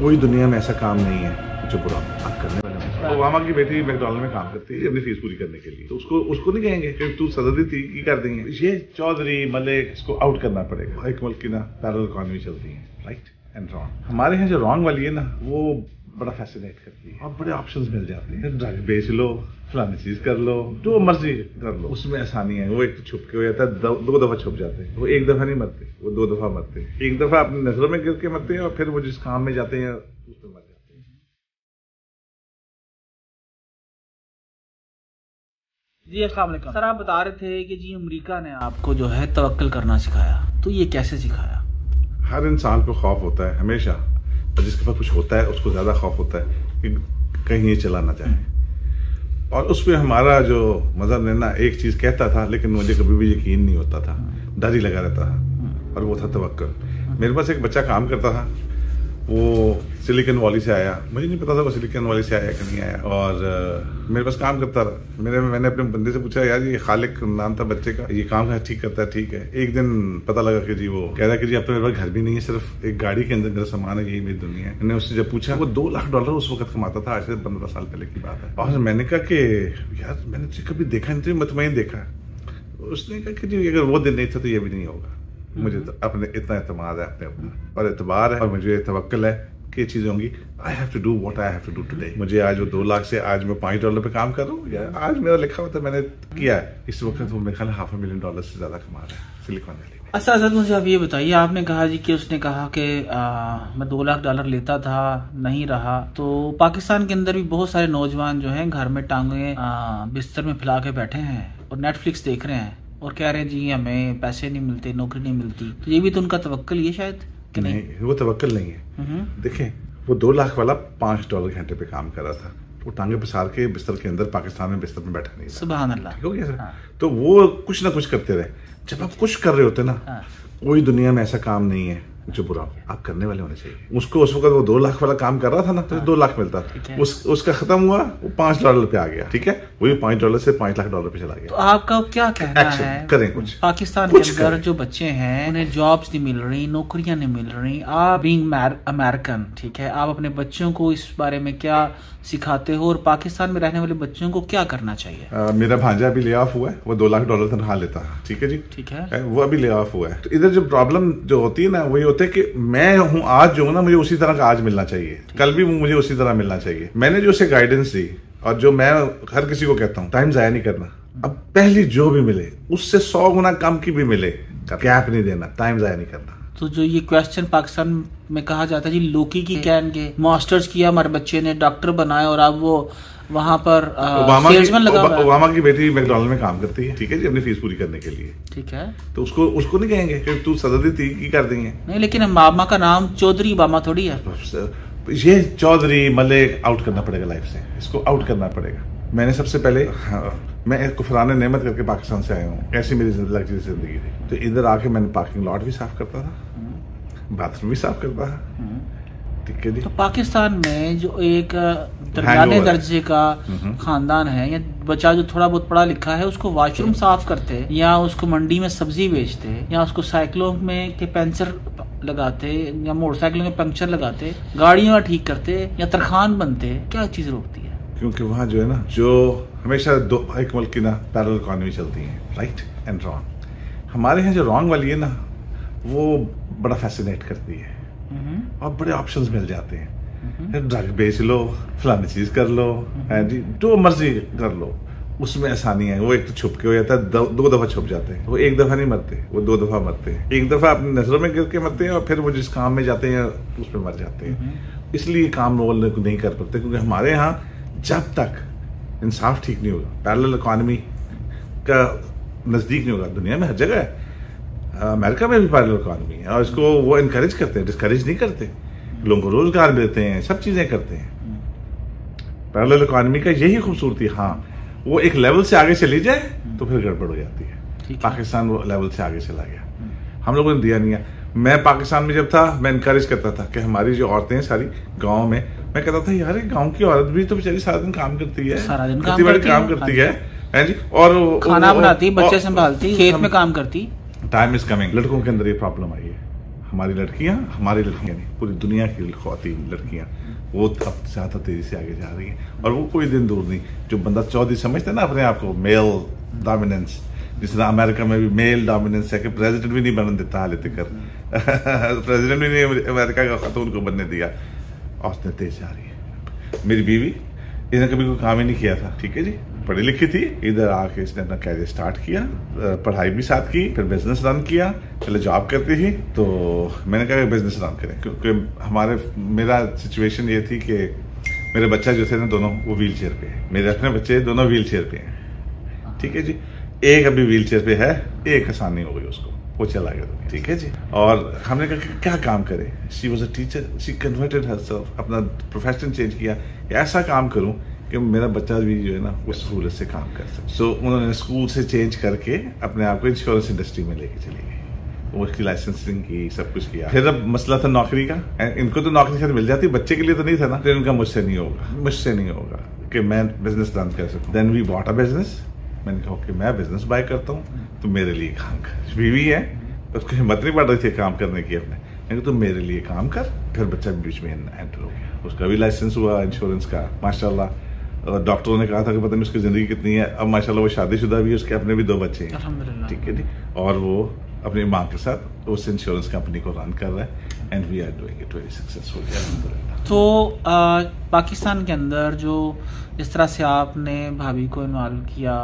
कोई दुनिया में ऐसा काम नहीं है जो बुरा आप करने वाले। ओबामा की बेटी मैकडॉनल्ड में काम करती है अपनी फीस पूरी करने के लिए, तो उसको नहीं कहेंगे कि तू सदर थी की कर देंगे। ये चौधरी मलिक इसको आउट करना पड़ेगा। एक मुल्क की ना पैरेलल इकोनॉमी चलती है, राइट एंड रॉन्ग। हमारे यहाँ जो रॉन्ग वाली है ना वो बड़ा फैसिनेट करती है और बड़े ऑप्शंस मिल जाते हैं। ड्रग बेच लो, फलानी चीज कर लो, जो मर्जी कर लो, उसमें आसानी है। वो एक तो छुप के हो जाता है, दो दफा छुप जाते हैं। वो एक दफा नहीं मरते, वो 2 दफा मरते हैं। एक दफा अपनी नजरों में गिर के मरते हैं और फिर वो जिस काम में जाते हैं उसमें मर जाते हैं। जी अस्सलाम वालेकुम सर, आप बता रहे थे कि जी अमेरिका ने आपको जो है तवक्कुल करना सिखाया, तो ये कैसे सिखाया? हर इंसान को खौफ होता है हमेशा, और जिसके पास कुछ होता है उसको ज्यादा खौफ होता है कि कहीं ये चला ना जाए। और उसमें हमारा जो मदर ने ना एक चीज कहता था, लेकिन मुझे कभी भी यकीन नहीं होता था, डर ही लगा रहता था, और वो था तवक्कुल। मेरे पास एक बच्चा काम करता था, वो सिलिकॉन वैली से आया। मुझे नहीं पता था वो सिलिकॉन वैली से आया कि नहीं आया, और मेरे पास काम करता रहा। मैंने अपने बंदे से पूछा, यार ये खालिक नाम था बच्चे का, ये काम है ठीक करता है? ठीक है। एक दिन पता लगा कि जी वो कह रहा है कि जी अब तो मेरे पास घर भी नहीं है, सिर्फ एक गाड़ी के अंदर मेरा सामान है, यही मेरी दुनिया है। मैंने उससे जब पूछा, वो $2 लाख उस वक्त कमाता था, आज से 15 साल पहले की बात है। और मैंने कहा कि यार मैंने तुझे कभी देखा नहीं, मुतमईन देखा। उसने कहा कि जी अगर वो दिन नहीं था तो ये भी नहीं होगा। मुझे तो अपने इतना एतमाद है अपने ऊपर, और एतबार है, और मुझे तवक्कुल है कि ये चीजें होंगी। I have to do what I have to do today. मुझे आज वो 2 लाख से आज मैं $5 पे काम कर रहा हूँ, या आज मेरा लिखा हुआ था मैंने किया है। इस वक्त वो मेरे ख्याल $500,000 से ज्यादा कमा रहा है सिलिकॉन वैली में। अच्छा सर, मुझे अब ये बताइए, आपने कहा जी कि उसने कहा कि मैं $2 लाख लेता था, नहीं रहा। तो पाकिस्तान के अंदर भी बहुत सारे नौजवान जो हैं घर में टांगे बिस्तर में फैला के बैठे हैं और नेटफ्लिक्स देख रहे हैं और कह रहे हैं जी हमें पैसे नहीं मिलते, नौकरी नहीं मिलती। तो ये भी तो उनका तवक्कुल ही है शायद कि नहीं? वो तवक्कुल नहीं है। देखें, वो $2 लाख वाला $5 घंटे पे काम कर रहा था, वो टांगे पसार के बिस्तर के अंदर पाकिस्तान में बिस्तर में बैठा नहीं था। सुभान अल्लाह। ठीक हो गया सर? तो वो कुछ ना कुछ करते रहे। जब आप कुछ कर रहे होते ना, कोई दुनिया में ऐसा काम नहीं है जो बुरा आप करने वाले होने चाहिए। उसको उस वक्त वो $2 लाख वाला काम कर रहा था ना, तो $2 लाख मिलता था। उसका खत्म हुआ, वो $5 पे आ गया। ठीक है, वही $5 से $5 लाख पे चला गया। तो आपका क्या कहना है? करें कुछ। पाकिस्तान के अंदर जो बच्चे हैं उन्हें जॉब्स नहीं मिल रही, नौकरियां नहीं मिल रही। आप बीइंग अमेरिकन, ठीक है, आप अपने बच्चों को इस बारे में क्या सिखाते हो, और पाकिस्तान में रहने वाले बच्चों को क्या करना चाहिए? मेरा भांजा अभी ले ऑफ हुआ है, वो $2 लाख तनख्वाह लेता है। ठीक है जी, ठीक है, वो अभी ले ऑफ हुआ है। तो इधर जो प्रॉब्लम जो होती है ना, वही होता है कि मैं हूँ आज जो हूँ ना, मुझे उसी तरह का आज मिलना चाहिए, कल भी मुझे उसी तरह मिलना चाहिए। मैंने जो उसे गाइडेंस दी, और जो मैं हर किसी को कहता हूँ, टाइम जाया नहीं करना। अब पहली जो भी मिले उससे 100 गुना कम की भी मिले, गैप नहीं देना, टाइम जाया नहीं करना। तो जो ये क्वेश्चन पाकिस्तान में कहा जाता है जी, लोकी की कहेंगे मास्टर्स किया हमारे बच्चे ने, डॉक्टर बनाया, और अब वो वहाँ पर सेल्समैन लगा हुआ है। ओबामा की बेटी मैकडॉनल्ड में काम करती है, ठीक है जी, अपनी फीस पूरी करने के लिए। ठीक है, तो उसको नहीं कहेंगे कि तू सदर थी की कर देंगे। नहीं, लेकिन ओबामा का नाम चौधरी ओबामा थोड़ी है। ये चौधरी मलिक आउट करना पड़ेगा लाइफ से, इसको आउट करना पड़ेगा। मैंने सबसे पहले मैं कुफरान नेमत करके पाकिस्तान से आया हूँ, ऐसी मेरी जिंदगी थी। तो इधर आके मैंने पार्किंग लॉट भी साफ करता था, बाथरूम भी साफ करता था। ठीक है जी। तो पाकिस्तान में जो एक दरमियाने दर्जे का खानदान है, या बच्चा जो थोड़ा बहुत पढ़ा लिखा है, उसको वॉशरूम साफ करते, या उसको मंडी में सब्जी बेचते, या उसको साइकिलों में के पंचर लगाते, या मोटरसाइकिलों में पंक्चर लगाते, गाड़ियां ठीक करते, या तरखान बनते, क्या चीज रोकती है? क्योंकि वहाँ जो है ना, जो हमेशा एक मुल्क की ना पैरेलल इकोनॉमी चलती है, राइट एंड रॉन्ग। हमारे यहाँ जो रॉन्ग वाली है ना, वो बड़ा फैसिनेट करती है और बड़े ऑप्शंस मिल जाते हैं। ड्रग बेच लो, फलानी चीज कर लो, है जी, जो मर्जी कर लो, उसमें आसानी है। वो एक तो छुप के हो जाता है, 2 दफा छुप जाते हैं। वो एक दफा नहीं मरते, वो 2 दफा मरते हैं। एक दफा अपनी नजरों में गिर के मरते हैं, और फिर वो जिस काम में जाते हैं उसमें मर जाते हैं। इसलिए काम वो नहीं कर पाते, क्योंकि हमारे यहाँ जब तक इंसाफ ठीक नहीं होगा, पैरेलल इकोनॉमी का नजदीक नहीं होगा। दुनिया में हर जगह है, अमेरिका में भी पैरेलल इकोनॉमी है, और इसको वो इनकरेज करते हैं, डिस्करेज नहीं करते। लोगों को रोजगार देते हैं, सब चीजें करते हैं। पैरेलल इकोनॉमी का यही खूबसूरती। हाँ, वो एक लेवल से आगे चली जाए तो फिर गड़बड़ हो जाती है। पाकिस्तान वो लेवल से आगे चला गया, हम लोगों ने दिया नहीं है। मैं पाकिस्तान में जब था, मैं इनकरेज करता था कि हमारी जो औरतें हैं सारी गाँव में, मैं कहता था यार गाँव की औरत भी तो बेचारी सारा दिन काम करती है, सारा दिन काम करती है जी, और खाना बनाती, बच्चे संभालती, खेत में काम करती। Time is coming. लड़कों के अंदर ये प्रॉब्लम आई है, हमारी लड़कियां नहीं, पूरी दुनिया की ख़वातीन लड़कियां वो अब ज़्यादा तेज़ी से आगे जा रही हैं। और वो कोई दिन दूर नहीं, जो बंदा चौधरी समझता है ना अपने आप को, मेल डोमिनेंस, जिस तरह अमेरिका में भी मेल डोमिनेंस है कि प्रेसिडेंट भी नहीं बनने देता हाल तक प्रेसिडेंट भी नहीं अमेरिका का खातून को बनने दिया, औरतें तेज जा रही है। मेरी बीवी, इसने कभी कोई काम ही नहीं किया था, ठीक है जी, पढ़ी लिखी थी, इधर आके इसने अपना कैरियर स्टार्ट किया, पढ़ाई भी साथ की, फिर बिजनेस रन किया। पहले जॉब करती थी, तो मैंने कहा बिजनेस रन करें, क्योंकि मेरा सिचुएशन ये थी कि मेरे बच्चा जो थे ना दोनों वो व्हील चेयर पे है, मेरे अपने बच्चे दोनों व्हील चेयर पे हैं, ठीक है जी। एक अभी व्हील चेयर पे है, एक आसानी हो गई उसको, वो चला गया, ठीक है जी। और हमने कहा कि क्या काम करे, she was a teacher, she converted herself, अपना प्रोफेशन चेंज किया, ऐसा काम करूं कि मेरा बच्चा भी जो है ना वो सहूलत से काम कर सके। सो उन्होंने स्कूल से चेंज करके अपने आप को इंश्योरेंस इंडस्ट्री में लेके चली गई, वो उसकी लाइसेंसिंग की, सब कुछ किया। फिर अब मसला था नौकरी का, इनको तो नौकरी शायद मिल जाती, बच्चे के लिए तो नहीं था ना, फिर इनका मुझसे नहीं होगा कि मैं बिजनेस रन कर सकूं। Then we bought a business, मैंने कहा ओके मैं बिजनेस बाय करता हूँ, तो मेरे लिए काम कर। बीवी है, उसको हिम्मत नहीं पड़ रही थी काम करने की अपने, मैंने तो मेरे लिए काम कर। फिर बच्चा बीच में एंटर हो गया, उसका भी लाइसेंस हुआ इंश्योरेंस का, माशाल्लाह। डॉक्टरों ने कहा था कि पता नहीं उसकी जिंदगी कितनी है, अब माशाल्लाह वो शादीशुदा भी है, उसके अपने भी 2 बच्चे हैं, ठीक है जी। और वो अपनी माँ के साथ उस इंश्योरेंस कंपनी को रन कर रहा है, and we are doing it very successfully. तो पाकिस्तान के अंदर जो इस तरह से आपने भाभी को इन्वॉल्व किया,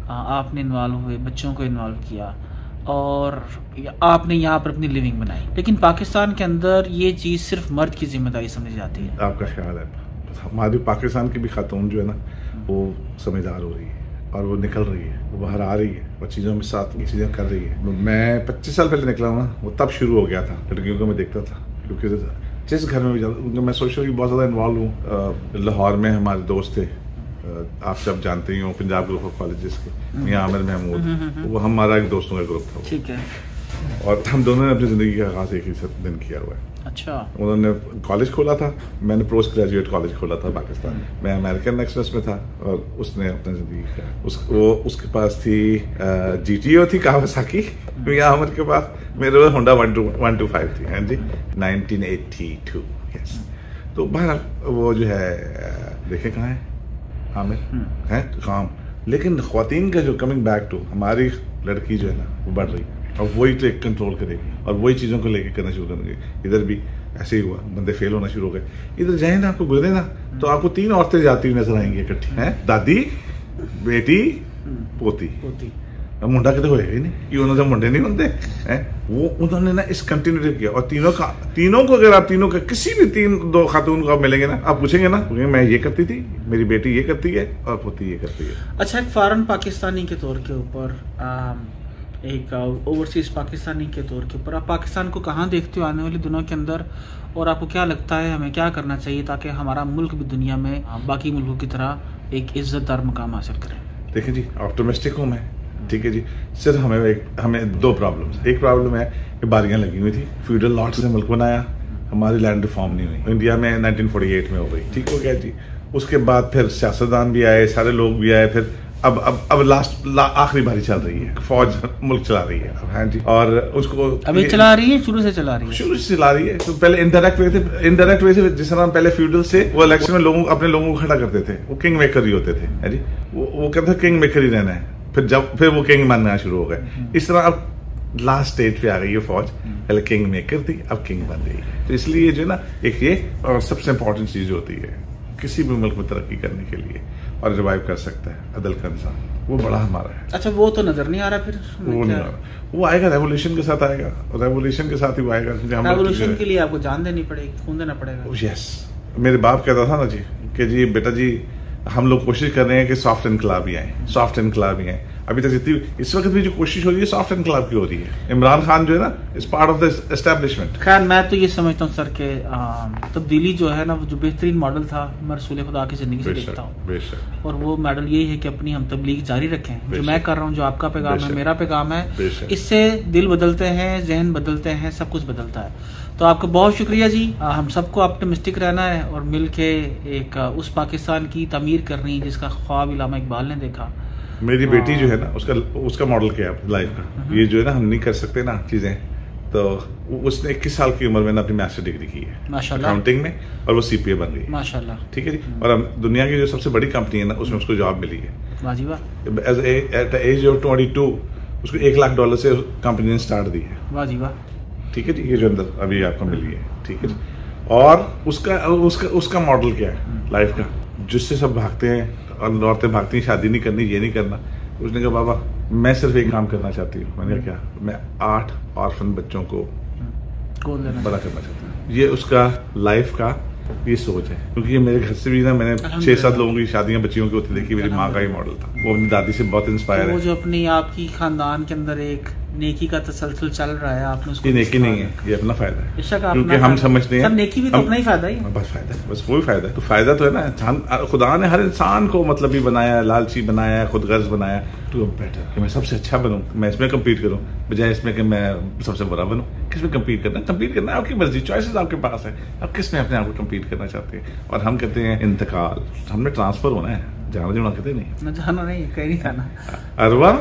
आपने इन्वॉल्व हुए, बच्चों को इन्वॉल्व किया, और आपने यहाँ पर अपनी लिविंग बनाई, लेकिन पाकिस्तान के अंदर ये चीज़ सिर्फ मर्द की जिम्मेदारी समझी जाती है। आपका ख्याल है, हमारी पाकिस्तान की भी खातून जो है ना वो समझदार हो रही है, और वो निकल रही है, वो बाहर आ रही है, और चीज़ों में साथ चीज़ें कर रही है। मैं 25 साल पहले निकला हूँ ना, वो तब शुरू हो गया था, लड़कियों को मैं देखता था, क्योंकि जिस घर में भी जाता, मैं सोशली बहुत ज़्यादा इन्वॉल्व हूँ। लाहौर में हमारे दोस्त थे, आप सब जानते ही हो, पंजाब ग्रुप ऑफ कॉलेजेस के मियां आमिर महमूद, वो हमारा एक दोस्तों का ग्रुप था, ठीक है। और हम दोनों ने अपनी ज़िंदगी का आगाज़ एक ही दिन किया हुआ है। अच्छा। उन्होंने कॉलेज खोला था, मैंने पोस्ट ग्रेजुएट कॉलेज खोला था पाकिस्तान में, मैं अमेरिकन एक्सप्रेस में था, और उसने अपनी ज़िंदगी का उसके पास थी GTO थी कावासाकी, मियां आमिर के पास मेरे पास होंडा 125 थी, हाँ जी, 1982, यस। तो बाहर वो जो है देखे कहाँ है आमिर है काम, लेकिन ख्वातीन का जो कमिंग बैक टू, हमारी लड़की जो है ना वो बढ़ रही है, और वही टेक कंट्रोल करेगी, और वही चीज़ों को लेके करना शुरू करेंगे। इधर भी ऐसे ही हुआ, बंदे फेल होना शुरू हो गए। इधर जाए ना, आपको गुजरे ना, तो आपको 3 औरतें जाती हुई नजर आएंगी इकट्ठी, हैं, दादी, बेटी, पोती। मुंडा कितने होएगा ही नहीं, ये उन्होंने मुंडे नहीं होते हैं, वो उन्होंने ना इस कंटिन्यू किया। और तीनों को अगर आप तीनों का किसी भी 2 खातून को आप मिलेंगे ना, आप पूछेंगे ना, मैं ये करती थी, मेरी बेटी ये करती है, और पोती ये करती है। अच्छा, एक फॉरेन पाकिस्तानी के तौर के ऊपर, एक ओवरसीज पाकिस्तानी के तौर के ऊपर, आप पाकिस्तान को कहाँ देखते हो आने वाले दिनों के अंदर, और आपको क्या लगता है हमें क्या करना चाहिए ताकि हमारा मुल्क भी दुनिया में बाकी मुल्कों की तरह एक इज्जतदार मुकाम हासिल करें? देखिए जी, ऑप्टिमिस्टिक हूँ मैं, ठीक है जी। सिर्फ हमें 2 प्रॉब्लम, एक प्रॉब्लम है कि बारियां लगी हुई थी, फ्यूडल लॉट से मुल्क बनाया, हमारी लैंड रिफॉर्म नहीं हुई, इंडिया में 1948 में हो गई, ठीक हो गया जी। उसके बाद फिर सियासतदान भी आए, सारे लोग भी आए, फिर अब लास्ट आखिरी बारी चल रही है, फौज मुल्क चला रही है, हाँ जी। और उसको अभी चला रही है, शुरू से चला रही है, तो पहले इनडायरेक्ट वे से, जिस तरह पहले फ्यूडल से वो इलेक्शन में अपने लोगों को खड़ा करते थे, वो किंग मेकर ही होते थे, है जी। वो कहते थे किंग मेकर ही रहना है, फिर वो किंग बनना शुरू हो गए। इस तरह अब लास्ट स्टेज पे आ गई है फौज, पहले किंग मेकर थी, अब किंग बन गई। तो इसलिए जो है ना, एक ये और सबसे इम्पोर्टेंट चीज होती है किसी भी मुल्क में तरक्की करने के लिए, और रिवाइव कर सकता है अदल का निज़ाम, वो बड़ा हमारा है। अच्छा, वो तो नजर नहीं आ रहा, फिर वो नहीं आ रहा, वो आएगा रेवोल्यूशन के साथ आएगा, और रेवोल्यूशन के साथ ही वो आएगा। रेवोल्यूशन के लिए आपको जान देनी पड़ेगी, खून देना पड़ेगा। यस, मेरे बाप कहता था ना जी कि जी बेटा जी, हम लोग कोशिश कर रहे हैं कि सॉफ्ट इनकलाब ही आए, सॉफ्ट इनकलाब ही आए। अभी तक जितनी इस वक्त भी जो कोशिश हो रही है सॉफ्ट इनकलाब की हो रही है। इमरान खान जो है ना is part of the establishment. खैर, मैं तो ये समझता हूँ सर के तब्दीली जो है ना, वो जो बेहतरीन मॉडल था, मैं रसूल खुदा की जिंदगी से देखता हूँ, और वो मॉडल यही है कि अपनी हम तबलीग जारी रखें। जो मैं कर रहा हूँ, जो आपका पैगाम है, मेरा पैगाम है, इससे दिल बदलते हैं, जहन बदलते हैं, सब कुछ बदलता है। तो आपका बहुत शुक्रिया जी। हम सबको ऑप्टिमिस्टिक रहना है और मिल के एक उस पाकिस्तान की तमीर करनी है जिसका ख्वाब इल्लामा इकबाल ने देखा। मेरी बेटी जो है ना, उसका मॉडल क्या है लाइफ का, ये जो है ना हम नहीं कर सकते ना चीजें, तो उसने 21 साल की उम्र में अपनी मास्टर डिग्री की है माशाल्लाह अकाउंटिंग में, और वो CPA बन गई माशाल्लाह। ठीक है जी। और अब दुनिया की जो सबसे बड़ी कंपनी है ना उसमें उसको जॉब मिली है। वाह जी वाह। एट द एज ऑफ 22 उसको $1 लाख से कंपनी ने स्टार्ट दी है। वाह जी वाह। ठीक है जी, ये जो अंदर अभी आपको मिली है। ठीक है जी। और उसका मॉडल क्या है लाइफ का, जिससे सब भागते हैं और औरतें भागती हैं, शादी नहीं करनी, ये नहीं करना। उसने कहा बाबा मैं सिर्फ एक काम करना चाहती हूँ। मैंने कहा क्या? मैं 8 ऑर्फन बच्चों को बड़ा करना चाहता हूँ। ये उसका लाइफ का ये सोच है, क्योंकि ये मेरे घर से भी ना मैंने 6-7 लोगों की शादियां बच्चियों की होती देखी। मेरी माँ का ही मॉडल था, वो अपनी दादी से बहुत इंस्पायर है। वो जो अपनी आपकी खानदान के अंदर एक नेकी का तसलसल चल रहा है, आपने उसको ये नेकी नहीं है, ये अपना फायदा है। बेशक क्योंकि हम समझते हैं नेकी भी तो अपना ही फायदा ही है। बस फायदा है, बस वही फायदा है। तो फायदा तो है ना, इंसान खुदा ने हर इंसान को मतलब ही बनाया, लालची बनाया, खुदगर्ज बनाया टू बेटर, कि मैं सबसे अच्छा बनूं, मैं इसमें कम्पीट करूं बजाय इसमें कि मैं सबसे बुरा बनूं। किसमें कम्पीट करना है आपकी मर्जी, चॉइसेस आपके पास है, आप किसमें अपने आप को कम्पीट करना चाहते हैं। और हम कहते हैं इंतकाल, हमने ट्रांसफर होना है, जाना जुना कहते नहीं, न जाना नहीं, कहीं नहीं जाना। अरवा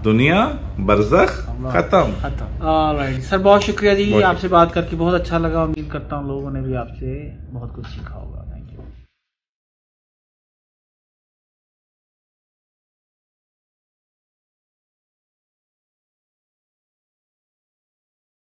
दुनिया बरज़ख खत्म। ऑलराइट सर, बहुत शुक्रिया जी, आपसे बात करके बहुत अच्छा लगा। उम्मीद करता हूँ लोगों ने भी आपसे बहुत कुछ सीखा होगा।